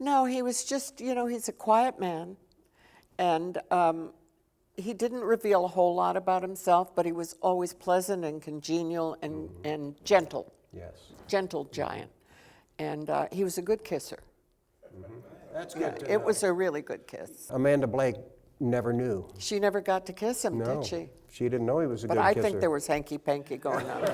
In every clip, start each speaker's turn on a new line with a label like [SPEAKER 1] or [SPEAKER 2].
[SPEAKER 1] No, he was just, he's a quiet man. And he didn't reveal a whole lot about himself, but he was always pleasant and congenial and gentle.
[SPEAKER 2] Yes.
[SPEAKER 1] Gentle giant. And he was a good kisser.
[SPEAKER 2] That's good to know.
[SPEAKER 1] It was a really good kiss.
[SPEAKER 2] Amanda Blake never knew.
[SPEAKER 1] She never got to kiss him,
[SPEAKER 2] No,
[SPEAKER 1] did she?
[SPEAKER 2] she didn't know he was a good
[SPEAKER 1] But I
[SPEAKER 2] kisser.
[SPEAKER 1] think there was hanky-panky going on.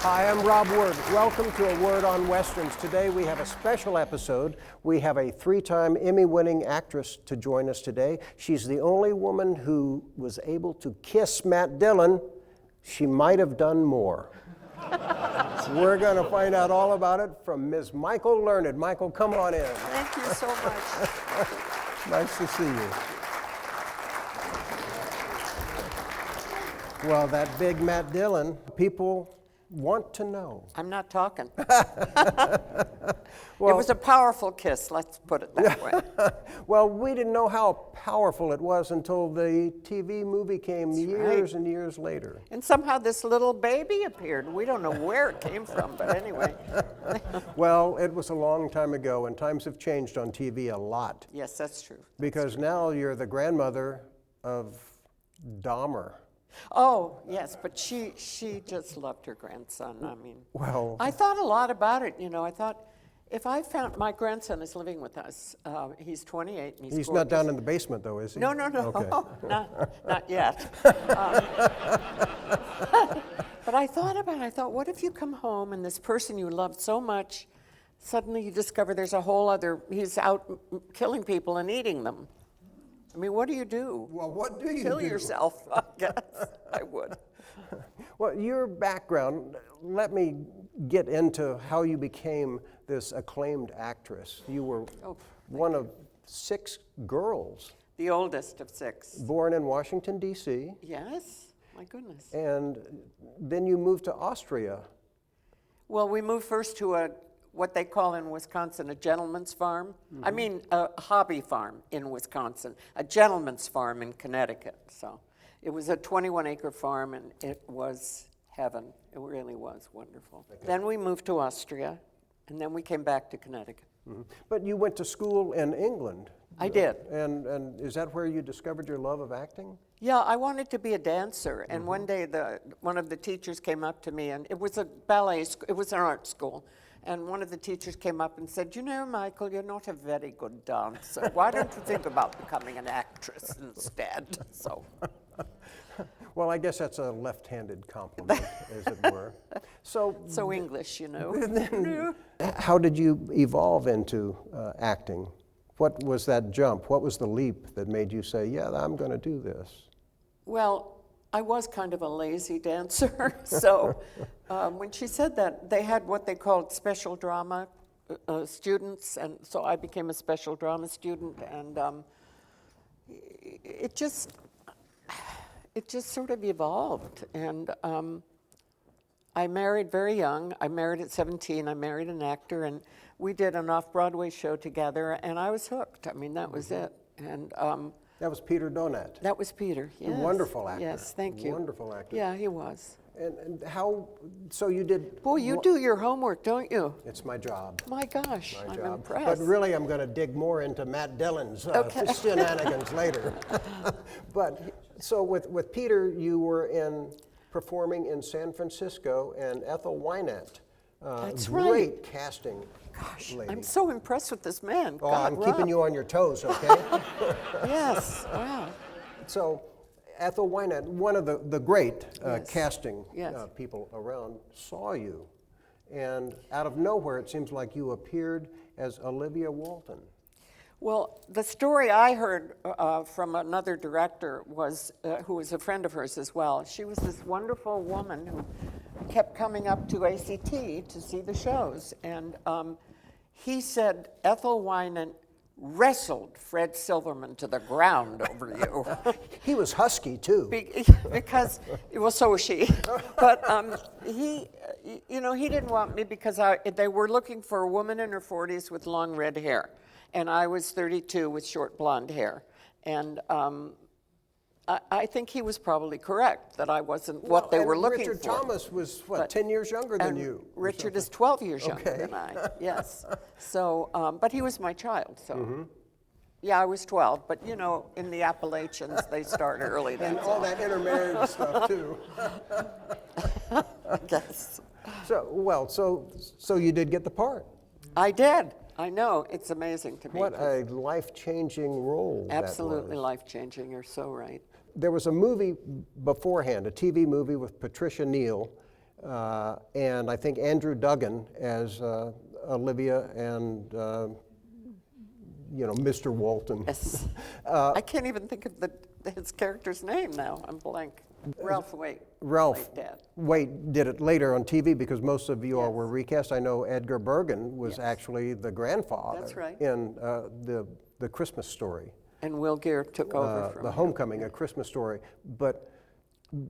[SPEAKER 2] Hi, I'm Rob Word. Welcome to A Word on Westerns. Today we have a special episode. We have a 3-time Emmy-winning actress to join us today. She's the only woman who was able to kiss Matt Dillon. She might have done more. We're going to find out all about it from Ms. Michael Learned. Michael, come on in.
[SPEAKER 1] Thank you so much.
[SPEAKER 2] Nice to see you. Well, that big Matt Dillon, people want to know.
[SPEAKER 1] I'm not talking. It was a powerful kiss, let's put it that way.
[SPEAKER 2] Well, we didn't know how powerful it was until the TV movie came years and years later.
[SPEAKER 1] And somehow this little baby appeared. We don't know where it came from, but anyway.
[SPEAKER 2] Well, it was a long time ago, and times have changed on TV a lot.
[SPEAKER 1] Yes, that's true.
[SPEAKER 2] Because now you're the grandmother of DAHMER.
[SPEAKER 1] Oh, yes, but she just loved her grandson. I mean,
[SPEAKER 2] Well,
[SPEAKER 1] I thought a lot about it, I thought, if I found, my grandson is living with us. He's 28 and he's
[SPEAKER 2] he's
[SPEAKER 1] gorgeous.
[SPEAKER 2] not down in the basement, though, is he?
[SPEAKER 1] No,
[SPEAKER 2] Okay.
[SPEAKER 1] not yet. But I thought, what if you come home and this person you loved so much, suddenly you discover there's a whole other, he's out killing people and eating them. I mean, what do you do?
[SPEAKER 2] Well, what do you
[SPEAKER 1] Kill
[SPEAKER 2] do?
[SPEAKER 1] yourself, I guess. I would.
[SPEAKER 2] Well, your background, let me get into how you became this acclaimed actress. You were one of 6 girls.
[SPEAKER 1] The oldest of 6.
[SPEAKER 2] Born in Washington, D.C.
[SPEAKER 1] Yes, my goodness.
[SPEAKER 2] And then you moved to Austria.
[SPEAKER 1] Well, we moved first to what they call in Wisconsin a gentleman's farm. I mean, a hobby farm in Wisconsin, a gentleman's farm in Connecticut. So it was a 21-acre farm, and it was heaven. It really was wonderful. Okay. Then we moved to Austria, and then we came back to Connecticut.
[SPEAKER 2] But you went to school in England.
[SPEAKER 1] I did.
[SPEAKER 2] And is that where you discovered your love of acting?
[SPEAKER 1] Yeah, I wanted to be a dancer, and one day one of the teachers came up to me, and it was a ballet, it was an art school, and one of the teachers came up and said, Michael, you're not a very good dancer. Why don't you think about becoming an actress instead? So.
[SPEAKER 2] Well, I guess that's a left-handed compliment, as it were. So
[SPEAKER 1] English,
[SPEAKER 2] Then, how did you evolve into acting? What was that jump? What was the leap that made you say, yeah, I'm going to do this?
[SPEAKER 1] Well, I was kind of a lazy dancer. So when she said that, they had what they called special drama students. And so I became a special drama student. And it just sort of evolved. And I married very young. I married at 17. I married an actor, and we did an off-Broadway show together, and I was hooked. I mean, that was it. And
[SPEAKER 2] that was Peter Donat.
[SPEAKER 1] that was Peter, yes.
[SPEAKER 2] A wonderful actor.
[SPEAKER 1] Yes, thank you.
[SPEAKER 2] Wonderful actor.
[SPEAKER 1] Yeah, he was.
[SPEAKER 2] And how, so you did...
[SPEAKER 1] Boy, you do your homework, don't you?
[SPEAKER 2] It's my job.
[SPEAKER 1] My gosh,
[SPEAKER 2] My
[SPEAKER 1] I'm
[SPEAKER 2] job.
[SPEAKER 1] impressed.
[SPEAKER 2] But really, I'm going to dig more into Matt Dillon's shenanigans later. But so with Peter, you were performing in San Francisco, and Ethel Wynant.
[SPEAKER 1] That's
[SPEAKER 2] great
[SPEAKER 1] right.
[SPEAKER 2] casting.
[SPEAKER 1] Gosh,
[SPEAKER 2] lady.
[SPEAKER 1] I'm so impressed with this man.
[SPEAKER 2] Oh,
[SPEAKER 1] God,
[SPEAKER 2] I'm keeping
[SPEAKER 1] Rob.
[SPEAKER 2] you on your toes, okay?
[SPEAKER 1] Yes, wow.
[SPEAKER 2] So Ethel Wynant, one of the great casting
[SPEAKER 1] Yes.
[SPEAKER 2] people around, saw you. And out of nowhere, it seems like you appeared as Olivia Walton.
[SPEAKER 1] Well, the story I heard from another director was, who was a friend of hers as well. She was this wonderful woman who kept coming up to ACT to see the shows. And he said, Ethel Wynant wrestled Fred Silverman to the ground over you.
[SPEAKER 2] He was husky, too.
[SPEAKER 1] Because, well, so was she. But he didn't want me because they were looking for a woman in her 40s with long red hair. And I was 32 with short blonde hair. And I think he was probably correct that I wasn't what they were looking
[SPEAKER 2] Richard
[SPEAKER 1] for.
[SPEAKER 2] Thomas was, what,
[SPEAKER 1] But-
[SPEAKER 2] 10 years younger than
[SPEAKER 1] And
[SPEAKER 2] you? or
[SPEAKER 1] Richard is
[SPEAKER 2] something?
[SPEAKER 1] 12 years younger
[SPEAKER 2] Okay.
[SPEAKER 1] than I, yes. So, but he was my child, so.
[SPEAKER 2] Mm-hmm.
[SPEAKER 1] Yeah, I was 12, but you know, in the Appalachians, they start early.
[SPEAKER 2] And
[SPEAKER 1] that's
[SPEAKER 2] all that intermarriage stuff, too.
[SPEAKER 1] Yes.
[SPEAKER 2] So you did get the part.
[SPEAKER 1] I did. I know. It's amazing to me.
[SPEAKER 2] What a life-changing role
[SPEAKER 1] Absolutely
[SPEAKER 2] that was.
[SPEAKER 1] life-changing. You're so right.
[SPEAKER 2] There was a movie beforehand, a TV movie with Patricia Neal, and I think Andrew Duggan as Olivia and, Mr. Walton.
[SPEAKER 1] Yes. I can't even think of his character's name now. I'm blank. Ralph Waite.
[SPEAKER 2] Ralph
[SPEAKER 1] played Dad.
[SPEAKER 2] Waite did it later on TV because most of you all
[SPEAKER 1] Yes.
[SPEAKER 2] were recast. I know Edgar Bergen was
[SPEAKER 1] Yes.
[SPEAKER 2] actually the grandfather
[SPEAKER 1] That's right.
[SPEAKER 2] in the Christmas Story.
[SPEAKER 1] And Will Geer took over from
[SPEAKER 2] The Homecoming, A Christmas Story. But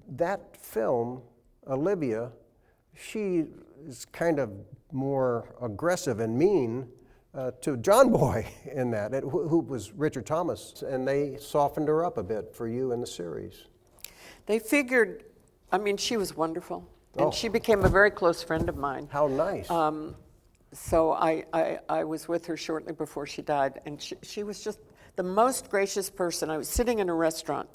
[SPEAKER 2] that film, Olivia, she is kind of more aggressive and mean to John Boy in that, who was Richard Thomas, and they softened her up a bit for you in the series.
[SPEAKER 1] They figured, I mean, she was wonderful. And
[SPEAKER 2] Oh.
[SPEAKER 1] she became a very close friend of mine.
[SPEAKER 2] How nice.
[SPEAKER 1] So I was with her shortly before she died, and she was just the most gracious person. I was sitting in a restaurant,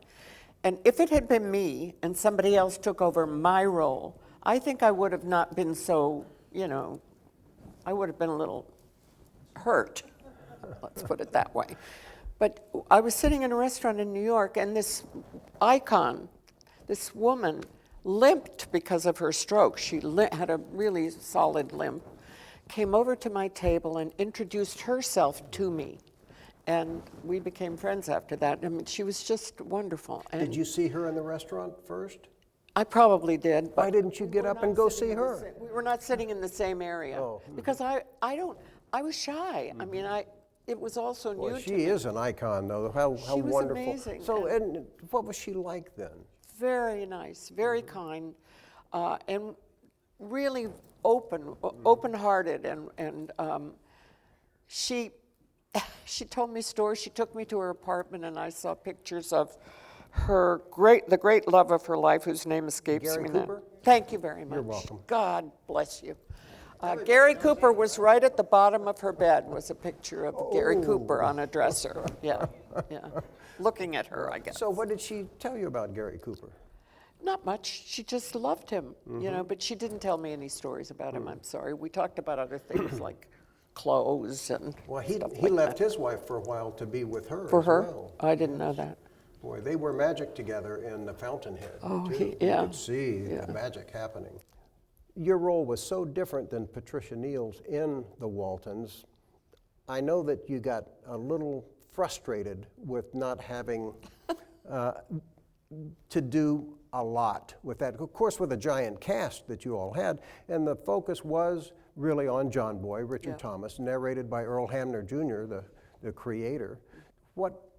[SPEAKER 1] and if it had been me and somebody else took over my role, I think I would have not been so, I would have been a little hurt, let's put it that way. But I was sitting in a restaurant in New York, and this icon, this woman, limped because of her stroke. She had a really solid limp, came over to my table and introduced herself to me. And we became friends after that. I mean, she was just wonderful. And
[SPEAKER 2] Did you see her in the restaurant first?
[SPEAKER 1] I probably did.
[SPEAKER 2] Why
[SPEAKER 1] But
[SPEAKER 2] didn't you get
[SPEAKER 1] we were
[SPEAKER 2] up and
[SPEAKER 1] not
[SPEAKER 2] go
[SPEAKER 1] sitting
[SPEAKER 2] see
[SPEAKER 1] in the
[SPEAKER 2] her?
[SPEAKER 1] We were not sitting in the same area.
[SPEAKER 2] Oh.
[SPEAKER 1] Because I was shy. I mean, it was also new
[SPEAKER 2] Well,
[SPEAKER 1] to
[SPEAKER 2] she
[SPEAKER 1] me.
[SPEAKER 2] is an icon, though. How
[SPEAKER 1] She was
[SPEAKER 2] wonderful.
[SPEAKER 1] amazing,
[SPEAKER 2] So, and what was she like then?
[SPEAKER 1] Very nice, very kind, and really open-hearted, and she told me stories. She took me to her apartment, and I saw pictures of the great love of her life, whose name escapes
[SPEAKER 2] Gary
[SPEAKER 1] me now.
[SPEAKER 2] Cooper?
[SPEAKER 1] Thank you very much.
[SPEAKER 2] You're welcome.
[SPEAKER 1] God bless you. Gary Cooper was right at the bottom of her bed, was a picture of Gary Cooper on a dresser. Yeah. Looking at her, I guess.
[SPEAKER 2] So what did she tell you about Gary Cooper?
[SPEAKER 1] Not much. She just loved him, but she didn't tell me any stories about him. I'm sorry. We talked about other things like clothes and
[SPEAKER 2] Well,
[SPEAKER 1] stuff
[SPEAKER 2] he
[SPEAKER 1] like
[SPEAKER 2] left
[SPEAKER 1] that.
[SPEAKER 2] his wife for a while to be with her
[SPEAKER 1] For
[SPEAKER 2] as
[SPEAKER 1] her?
[SPEAKER 2] well.
[SPEAKER 1] I didn't know that.
[SPEAKER 2] Boy, they were magic together in the Fountainhead,
[SPEAKER 1] Oh,
[SPEAKER 2] too.
[SPEAKER 1] yeah.
[SPEAKER 2] You could see
[SPEAKER 1] Yeah.
[SPEAKER 2] the magic happening. Your role was so different than Patricia Neal's in the Waltons. I know that you got a little frustrated with not having to do a lot with that. Of course, with a giant cast that you all had, and the focus was really on John Boy, Richard
[SPEAKER 1] Yeah.
[SPEAKER 2] Thomas, narrated by Earl Hamner Jr., the creator. What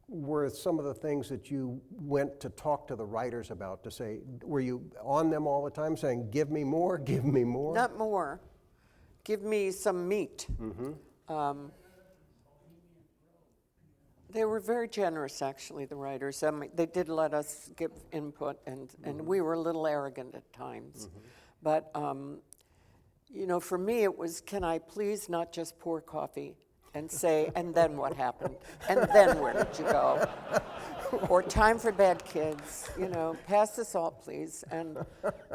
[SPEAKER 2] were some of the things that you went to talk to the writers about, to say, were you on them all the time saying, give me more, give me more?
[SPEAKER 1] Not more. Give me some meat. They were very generous, actually, the writers. They did let us give input, and we were a little arrogant at times. But, for me, it was, can I please not just pour coffee and say, and then what happened? And then where did you go? Or time for bed, kids, pass the salt, please. And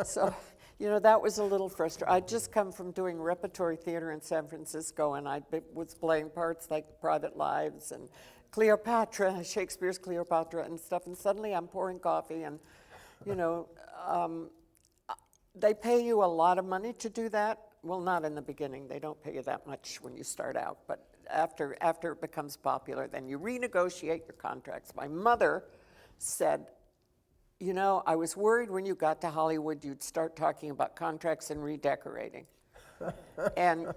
[SPEAKER 1] so, that was a little frustrating. I'd just come from doing repertory theater in San Francisco, and I was playing parts like Private Lives and Cleopatra, Shakespeare's Cleopatra and stuff, and suddenly I'm pouring coffee, and, they pay you a lot of money to do that. Well, not in the beginning. They don't pay you that much when you start out, but after it becomes popular, then you renegotiate your contracts. My mother said, I was worried when you got to Hollywood you'd start talking about contracts and redecorating. And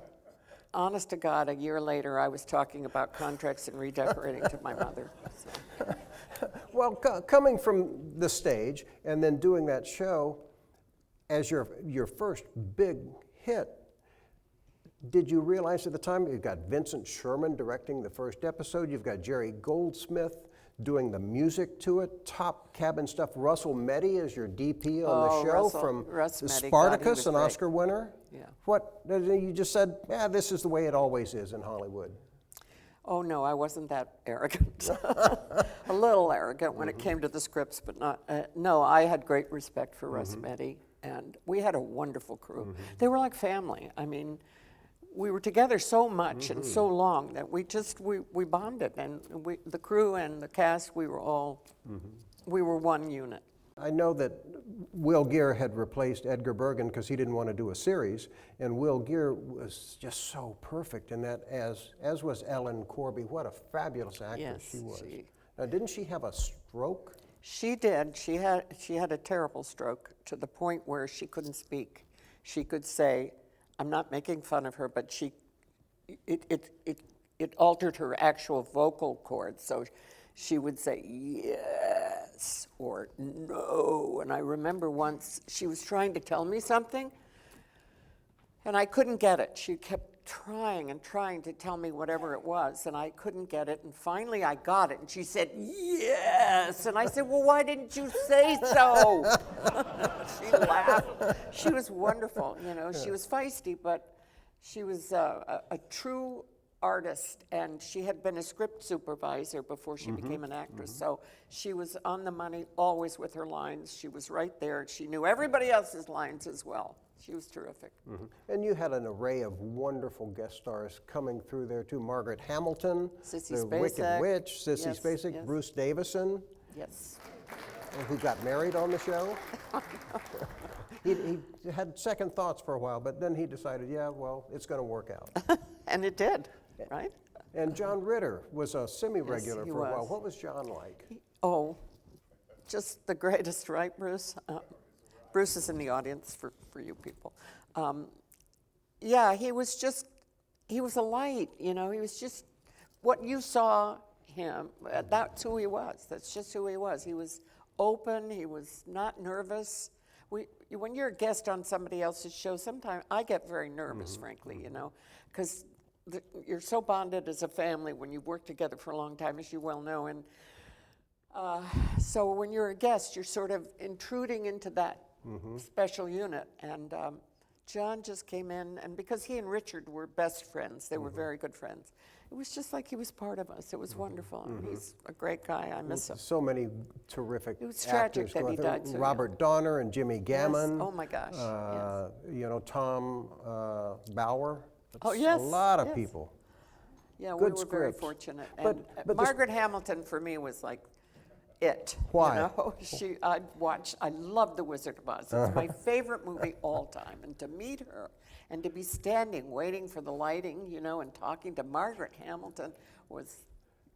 [SPEAKER 1] honest to God, a year later, I was talking about contracts and redecorating to my mother. So.
[SPEAKER 2] Well, coming from the stage and then doing that show as your first big hit, did you realize at the time you've got Vincent Sherman directing the first episode, you've got Jerry Goldsmith doing the music to it, top cabin stuff. Russell Meddy is your DP on the show from
[SPEAKER 1] Russ
[SPEAKER 2] the
[SPEAKER 1] Meddy, God, he
[SPEAKER 2] Spartacus,
[SPEAKER 1] was
[SPEAKER 2] an
[SPEAKER 1] great.
[SPEAKER 2] Oscar winner.
[SPEAKER 1] Yeah.
[SPEAKER 2] What, you just said, yeah, this is the way it always is in Hollywood.
[SPEAKER 1] Oh, no, I wasn't that arrogant. A little arrogant when it came to the scripts, but not, no, I had great respect for Russ Meddy, and we had a wonderful crew. They were like family. I mean, we were together so much and so long that we bonded, and the crew and the cast, we were all, we were one unit.
[SPEAKER 2] I know that Will Geer had replaced Edgar Bergen because he didn't want to do a series, and Will Geer was just so perfect in that, as was Ellen Corby. What a fabulous actress
[SPEAKER 1] Yes,
[SPEAKER 2] she was.
[SPEAKER 1] she-
[SPEAKER 2] Now, didn't she have a stroke?
[SPEAKER 1] She did. She had a terrible stroke to the point where she couldn't speak. She could say, I'm not making fun of her, but it altered her actual vocal cords. So she would say yes or no. And I remember once she was trying to tell me something, and I couldn't get it. She kept trying and trying to tell me whatever it was, and I couldn't get it. And finally I got it, and she said, yes. And I said, well, why didn't you say so? She laughed. She was wonderful, you know. She was feisty, but she was a true artist, and she had been a script supervisor before she became an actress. So she was on the money, always with her lines. She was right there. She knew everybody else's lines as well. She was terrific.
[SPEAKER 2] And you had an array of wonderful guest stars coming through there too. Margaret Hamilton,
[SPEAKER 1] Sissy
[SPEAKER 2] the
[SPEAKER 1] Spacek.
[SPEAKER 2] Wicked Witch, Sissy
[SPEAKER 1] Yes,
[SPEAKER 2] Spacek,
[SPEAKER 1] yes.
[SPEAKER 2] Bruce Davison,
[SPEAKER 1] Yes.
[SPEAKER 2] who got married on the show. He had second thoughts for a while, but then he decided, yeah, well, it's going to work out.
[SPEAKER 1] And it did, right?
[SPEAKER 2] And John Ritter was a semi-regular
[SPEAKER 1] Yes, he
[SPEAKER 2] for a while.
[SPEAKER 1] was.
[SPEAKER 2] What was John like?
[SPEAKER 1] Oh, just the greatest, right, Bruce? Bruce is in the audience for you people. Yeah, he was a light, you know. He was just what you saw him, that's who he was. That's just who he was. He was open, he was not nervous. When you're a guest on somebody else's show, sometimes I get very nervous, frankly, you know, because you're so bonded as a family when you've worked together for a long time, as you well know. And so when you're a guest, you're sort of intruding into that special unit. And John just came in, and because he and Richard were best friends, they were very good friends. It was just like he was part of us. It was wonderful. And he's a great guy. I miss him.
[SPEAKER 2] So many terrific
[SPEAKER 1] It was tragic
[SPEAKER 2] actors
[SPEAKER 1] that
[SPEAKER 2] going
[SPEAKER 1] he
[SPEAKER 2] through.
[SPEAKER 1] died so young.
[SPEAKER 2] Robert Donner and Jimmy Gammon.
[SPEAKER 1] Oh my gosh. Yes.
[SPEAKER 2] You know, Tom Bauer.
[SPEAKER 1] Oh,
[SPEAKER 2] That's
[SPEAKER 1] yes,
[SPEAKER 2] a lot of
[SPEAKER 1] yes.
[SPEAKER 2] people.
[SPEAKER 1] Yeah,
[SPEAKER 2] Good
[SPEAKER 1] we were very
[SPEAKER 2] scripts.
[SPEAKER 1] fortunate.
[SPEAKER 2] But-
[SPEAKER 1] And
[SPEAKER 2] but the-
[SPEAKER 1] Margaret Hamilton for me was like it.
[SPEAKER 2] Why?
[SPEAKER 1] You know? I love The Wizard of Oz. It's my favorite movie all time. And to meet her and to be standing waiting for the lighting, you know, and talking to Margaret Hamilton was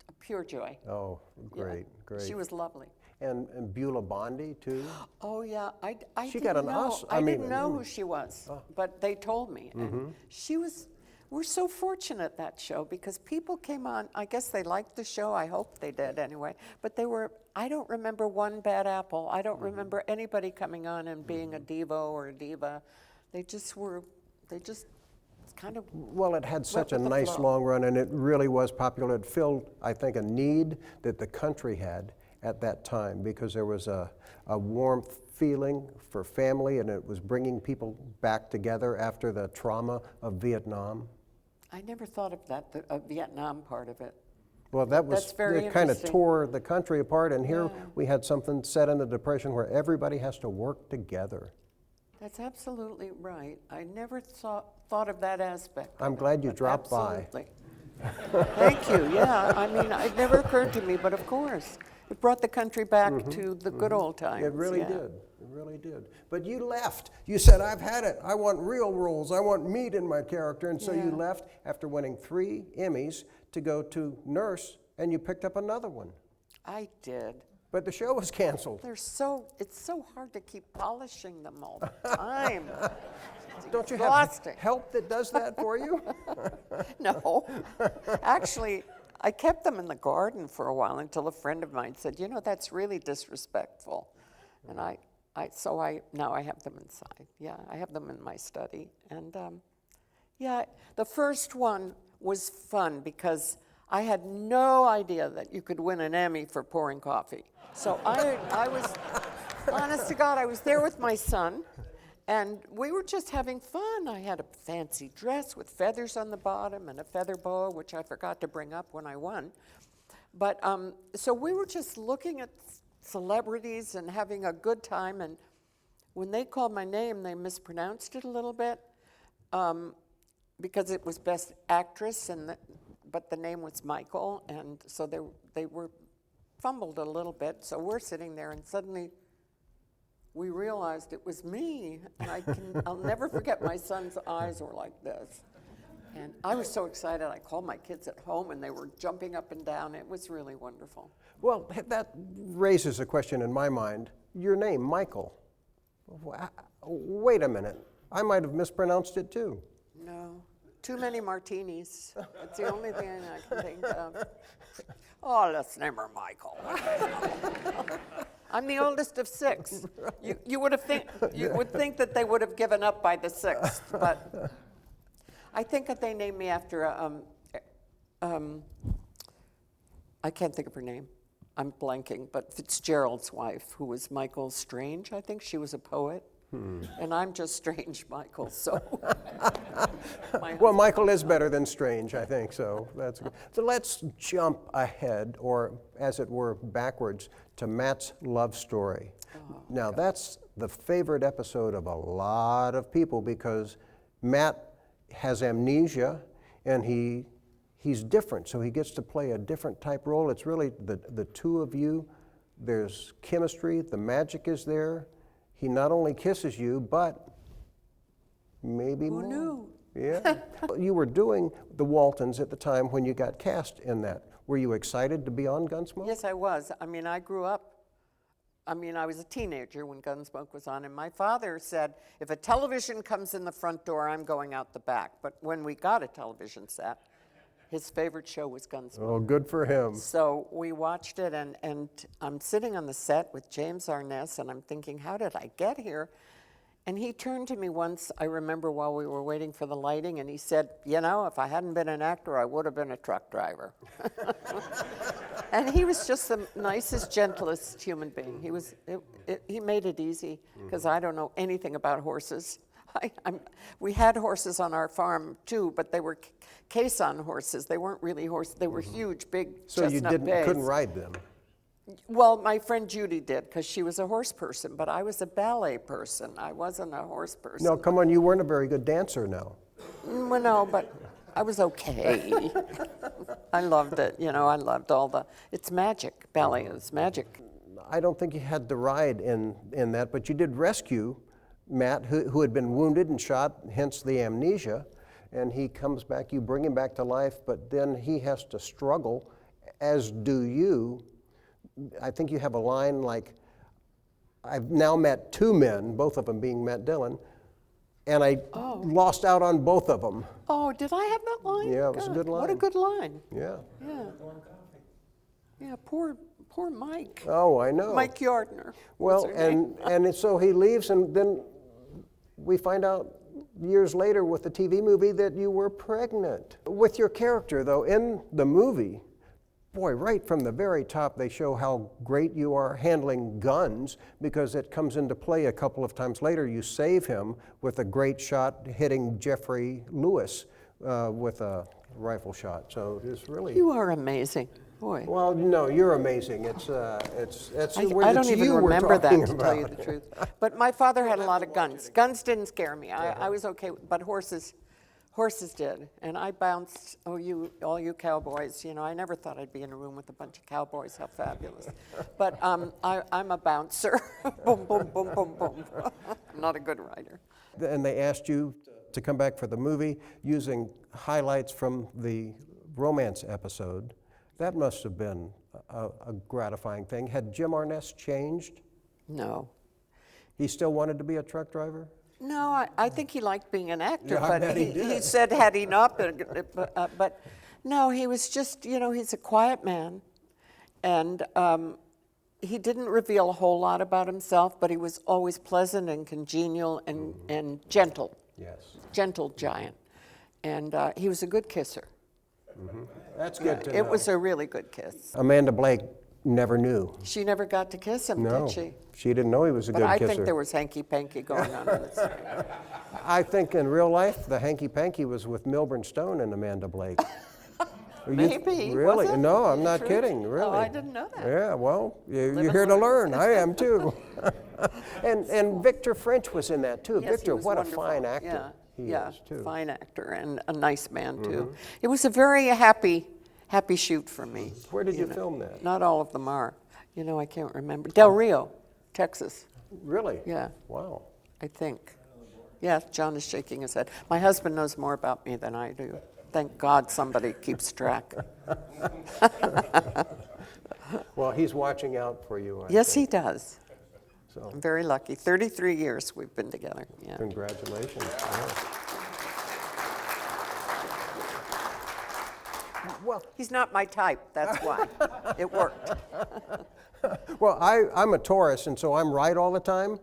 [SPEAKER 1] a pure joy.
[SPEAKER 2] Oh,
[SPEAKER 1] Yeah.
[SPEAKER 2] great, great.
[SPEAKER 1] She was lovely.
[SPEAKER 2] And Beulah Bondi, too.
[SPEAKER 1] Oh yeah, I
[SPEAKER 2] She
[SPEAKER 1] didn't
[SPEAKER 2] got an
[SPEAKER 1] know.
[SPEAKER 2] Oscar.
[SPEAKER 1] I didn't know who she was, but they told me.
[SPEAKER 2] Mm-hmm.
[SPEAKER 1] And she was. We're so fortunate that show because people came on. I guess they liked the show. I hope they did anyway. But they were. I don't remember one bad apple. I
[SPEAKER 2] Mm-hmm.
[SPEAKER 1] don't remember anybody coming on and being a divo or a diva. They just were. They just kind of.
[SPEAKER 2] Well, it had such a
[SPEAKER 1] with the
[SPEAKER 2] nice
[SPEAKER 1] flow.
[SPEAKER 2] long run, and it really was popular. It filled, I think, a need that the country had at that time because there was a warmth feeling for family, and it was bringing people back together after the trauma of Vietnam.
[SPEAKER 1] I never thought of that, the Vietnam part of it.
[SPEAKER 2] Well, that was
[SPEAKER 1] That's very
[SPEAKER 2] it kind of
[SPEAKER 1] interesting.
[SPEAKER 2] tore the country apart, and here
[SPEAKER 1] Yeah.
[SPEAKER 2] we had something set in the Depression where everybody has to work together.
[SPEAKER 1] That's absolutely right. I never thought of that aspect.
[SPEAKER 2] I'm
[SPEAKER 1] of it,
[SPEAKER 2] glad you
[SPEAKER 1] but
[SPEAKER 2] dropped by.
[SPEAKER 1] absolutely. Thank you. Yeah, I mean, it never occurred to me, but of course, it brought the country back to the good old times.
[SPEAKER 2] It really
[SPEAKER 1] yeah.
[SPEAKER 2] did. It really did. But you left. You said, I've had it. I want real roles. I want meat in my character. And so you
[SPEAKER 1] Yeah.
[SPEAKER 2] left after winning 3 Emmys to go to nurse, and you picked up another one.
[SPEAKER 1] I did.
[SPEAKER 2] But the show was canceled.
[SPEAKER 1] It's so hard to keep polishing them all the time.
[SPEAKER 2] Don't you
[SPEAKER 1] exhausting.
[SPEAKER 2] have help that does that for you?
[SPEAKER 1] No. Actually, I kept them in the garden for a while until a friend of mine said, you know, that's really disrespectful. And now I have them inside. Yeah, I have them in my study. And yeah, the first one was fun because I had no idea that you could win an Emmy for pouring coffee. So I was, honest to God, I was there with my son, and we were just having fun. I had a fancy dress with feathers on the bottom and a feather boa, which I forgot to bring up when I won. But so we were just looking at celebrities and having a good time, and when they called my name, they mispronounced it a little bit because it was Best Actress, but the name was Michael, and so they were fumbled a little bit. So we're sitting there, and suddenly we realized it was me, and I'll never forget my son's eyes were like this. And I was so excited, I called my kids at home, and they were jumping up and down. It was really wonderful.
[SPEAKER 2] Well, that raises a question in my mind. Your name, Michael. Wait a minute. I might have mispronounced it too.
[SPEAKER 1] No, too many martinis. That's the only thing I can think of. Oh, let's name her Michael. I'm the oldest of 6. You would think that they would have given up by the 6th, but I think that they named me after I can't think of her name. I'm blanking, but Fitzgerald's wife, who was Michael Strange, I think she was a poet. And I'm just Strange Michael, so.
[SPEAKER 2] Well, Michael is better than Strange, I think, so that's good. So let's jump ahead, or as it were, backwards, to Matt's love story. Oh, now, that's the favorite episode of a lot of people because Matt has amnesia, and he's different, so he gets to play a different type role. It's really the two of you. There's chemistry, the magic is there. He not only kisses you, but maybe more.
[SPEAKER 1] Who knew?
[SPEAKER 2] Yeah. You were doing the Waltons at the time when you got cast in that. Were you excited to be on Gunsmoke?
[SPEAKER 1] Yes, I was. I mean, I grew up. I was a teenager when Gunsmoke was on, and my father said, if a television comes in the front door, I'm going out the back. But when we got a television set, his favorite show was Gunsmoke.
[SPEAKER 2] Oh, good for him.
[SPEAKER 1] So we watched it, and I'm sitting on the set with James Arness, and I'm thinking, how did I get here? And he turned to me once, I remember, while we were waiting for the lighting, and he said, you know, if I hadn't been an actor, I would have been a truck driver. And he was just the nicest, gentlest human being. He made it easy, because I don't know anything about horses. We had horses on our farm too, but they were caisson horses. They weren't really horses. They were huge, big
[SPEAKER 2] So
[SPEAKER 1] chestnut
[SPEAKER 2] you
[SPEAKER 1] bays.
[SPEAKER 2] couldn't ride them?
[SPEAKER 1] Well, my friend Judy did, because she was a horse person, but I was a ballet person. I wasn't a horse person.
[SPEAKER 2] No, come on, you weren't a very good dancer, no.
[SPEAKER 1] Well, no, but I was okay. I loved it. You know, I loved it's magic. Ballet is magic.
[SPEAKER 2] I don't think you had to ride in that, but you did rescue Matt, who had been wounded and shot, hence the amnesia, and he comes back, you bring him back to life, but then he has to struggle, as do you. I think you have a line like, I've now met 2 men, both of them being Matt Dillon, and I lost out on both of them.
[SPEAKER 1] Oh, did I have that line?
[SPEAKER 2] Yeah, it was a good line.
[SPEAKER 1] What a good line.
[SPEAKER 2] Yeah.
[SPEAKER 1] Yeah. Yeah, poor Mike.
[SPEAKER 2] Oh, I know.
[SPEAKER 1] Mike Yardner.
[SPEAKER 2] Well, and so he leaves, and then we find out years later with the TV movie that you were pregnant. With your character, though, in the movie, boy, right from the very top, they show how great you are handling guns, because it comes into play a couple of times later. You save him with a great shot hitting Jeffrey Lewis with a rifle shot. So it's really...
[SPEAKER 1] You are amazing. Boy.
[SPEAKER 2] Well, no, you're amazing. I
[SPEAKER 1] don't even remember that, to tell you the truth. But my father had a lot of guns. Guns didn't scare me. I was okay, but horses did. And I bounced, all you cowboys, you know, I never thought I'd be in a room with a bunch of cowboys. How fabulous. But I'm a bouncer. Boom, boom, boom, boom, boom. I'm not a good writer.
[SPEAKER 2] And they asked you to come back for the movie using highlights from the romance episode. That must have been a gratifying thing. Had Jim Arness changed?
[SPEAKER 1] No.
[SPEAKER 2] He still wanted to be a truck driver?
[SPEAKER 1] No, I think he liked being an actor,
[SPEAKER 2] Yeah,
[SPEAKER 1] but he said had he not been, but no, he was just, you know, he's a quiet man, and he didn't reveal a whole lot about himself, but he was always pleasant and congenial and gentle.
[SPEAKER 2] Yes.
[SPEAKER 1] Gentle giant. And he was a good kisser.
[SPEAKER 2] That's good to know.
[SPEAKER 1] It was a really good kiss.
[SPEAKER 2] Amanda Blake never knew.
[SPEAKER 1] She never got to kiss him,
[SPEAKER 2] No,
[SPEAKER 1] did she?
[SPEAKER 2] she didn't know he was a
[SPEAKER 1] But
[SPEAKER 2] good
[SPEAKER 1] I
[SPEAKER 2] kisser.
[SPEAKER 1] think there was hanky-panky going on in this.
[SPEAKER 2] I think in real life, the hanky-panky was with Milburn Stone and Amanda Blake.
[SPEAKER 1] Maybe,
[SPEAKER 2] Really?
[SPEAKER 1] was it?
[SPEAKER 2] No, I'm not
[SPEAKER 1] Truth?
[SPEAKER 2] kidding, really.
[SPEAKER 1] Oh, I didn't know that.
[SPEAKER 2] Yeah, well, you're
[SPEAKER 1] and
[SPEAKER 2] here to
[SPEAKER 1] learn.
[SPEAKER 2] learn. I am too. And Victor French was in that too.
[SPEAKER 1] Yes,
[SPEAKER 2] Victor,
[SPEAKER 1] he was
[SPEAKER 2] what
[SPEAKER 1] wonderful.
[SPEAKER 2] a fine actor
[SPEAKER 1] Yeah,
[SPEAKER 2] he is too.
[SPEAKER 1] fine actor and a nice man too. It was a very happy shoot for me.
[SPEAKER 2] Where did you
[SPEAKER 1] know.
[SPEAKER 2] film that?
[SPEAKER 1] Not all of them are. You know, I can't remember. Del Rio, Texas,
[SPEAKER 2] Really?
[SPEAKER 1] Yeah.
[SPEAKER 2] Wow.
[SPEAKER 1] I think. Yeah, John is shaking his head. My husband knows more about me than I do. Thank God somebody keeps track.
[SPEAKER 2] Well, he's watching out for you.
[SPEAKER 1] Yes, he does.
[SPEAKER 2] So,
[SPEAKER 1] I'm very lucky. 33 years we've been together. Yeah.
[SPEAKER 2] congratulations. Yeah. Well,
[SPEAKER 1] He's not my type, that's why. It worked.
[SPEAKER 2] Well, I'm a Taurus, and so I'm right all the time.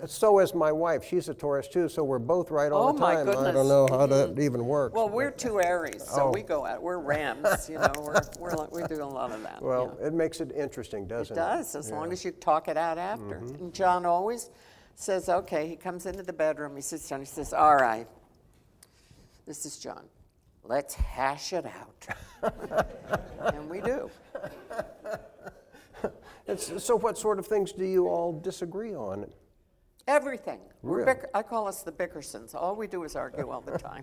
[SPEAKER 2] So is my wife. She's a Taurus too, so we're both right all
[SPEAKER 1] Oh,
[SPEAKER 2] the
[SPEAKER 1] my
[SPEAKER 2] time. I
[SPEAKER 1] goodness.
[SPEAKER 2] don't know how that even works.
[SPEAKER 1] Well, we're two Aries, so
[SPEAKER 2] Oh.
[SPEAKER 1] we go at we're Rams, you know, we do a lot of that.
[SPEAKER 2] Well,
[SPEAKER 1] yeah.
[SPEAKER 2] it makes it interesting, doesn't
[SPEAKER 1] It
[SPEAKER 2] it?
[SPEAKER 1] does, as long as you talk it out after. And John always says, okay, he comes into the bedroom, he sits down, he says, all right, this is John, let's hash it out. And we do.
[SPEAKER 2] So what sort of things do you all disagree on?
[SPEAKER 1] Everything.
[SPEAKER 2] Really?
[SPEAKER 1] I call us the Bickersons. All we do is argue all the time.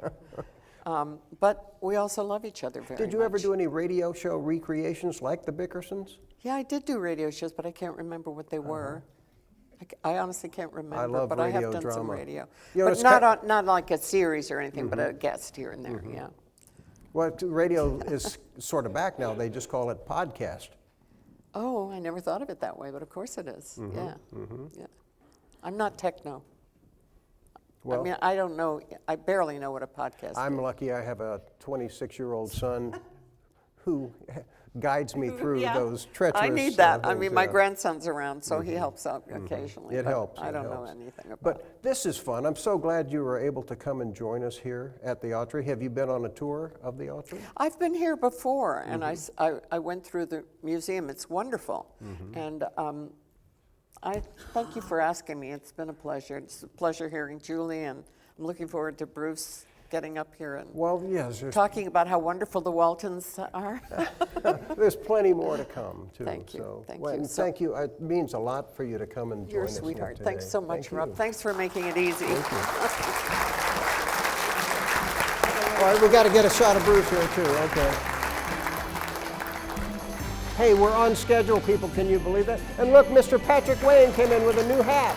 [SPEAKER 1] But we also love each other very much.
[SPEAKER 2] Did you ever do any radio show recreations like the Bickersons?
[SPEAKER 1] Yeah, I did do radio shows, but I can't remember what they were. I honestly can't remember,
[SPEAKER 2] love
[SPEAKER 1] but I have
[SPEAKER 2] radio
[SPEAKER 1] done some
[SPEAKER 2] drama.
[SPEAKER 1] radio.
[SPEAKER 2] You know,
[SPEAKER 1] But
[SPEAKER 2] it's
[SPEAKER 1] not like a series or anything, but a guest here and there, yeah.
[SPEAKER 2] Well, radio is sort of back now. They just call it podcast.
[SPEAKER 1] Oh, I never thought of it that way, but of course it is. Yeah. I'm not techno.
[SPEAKER 2] Well,
[SPEAKER 1] I mean, I don't know, I barely know what a podcast
[SPEAKER 2] I'm
[SPEAKER 1] is.
[SPEAKER 2] lucky I have a 26-year-old son who guides me through
[SPEAKER 1] Yeah.
[SPEAKER 2] those treacherous
[SPEAKER 1] I need that. I
[SPEAKER 2] things,
[SPEAKER 1] mean, my
[SPEAKER 2] yeah.
[SPEAKER 1] grandson's around, so he helps out occasionally.
[SPEAKER 2] It
[SPEAKER 1] but
[SPEAKER 2] helps.
[SPEAKER 1] I
[SPEAKER 2] it
[SPEAKER 1] don't know
[SPEAKER 2] helps.
[SPEAKER 1] anything about it.
[SPEAKER 2] But this is fun. I'm so glad you were able to come and join us here at the Autry. Have you been on a tour of the Autry?
[SPEAKER 1] I've been here before, and I went through the museum. It's wonderful. And I thank you for asking me. It's been a pleasure. It's a pleasure hearing Julie, and I'm looking forward to Bruce getting up here and
[SPEAKER 2] Well, yes,
[SPEAKER 1] talking about how wonderful the Waltons are.
[SPEAKER 2] there's plenty more to come, too.
[SPEAKER 1] Thank you.
[SPEAKER 2] So,
[SPEAKER 1] Thank
[SPEAKER 2] well,
[SPEAKER 1] you.
[SPEAKER 2] and
[SPEAKER 1] So-
[SPEAKER 2] thank you. It means a lot for you to come and join
[SPEAKER 1] You're a
[SPEAKER 2] us here
[SPEAKER 1] sweetheart.
[SPEAKER 2] today.
[SPEAKER 1] Thanks so much,
[SPEAKER 2] Thank
[SPEAKER 1] Rob.
[SPEAKER 2] you.
[SPEAKER 1] Thanks for making it easy.
[SPEAKER 2] Thank you. All right, we got to get a shot of Bruce here, too. Okay. Hey, we're on schedule, people. Can you believe that? And look, Mr. Patrick Wayne came in with a new hat.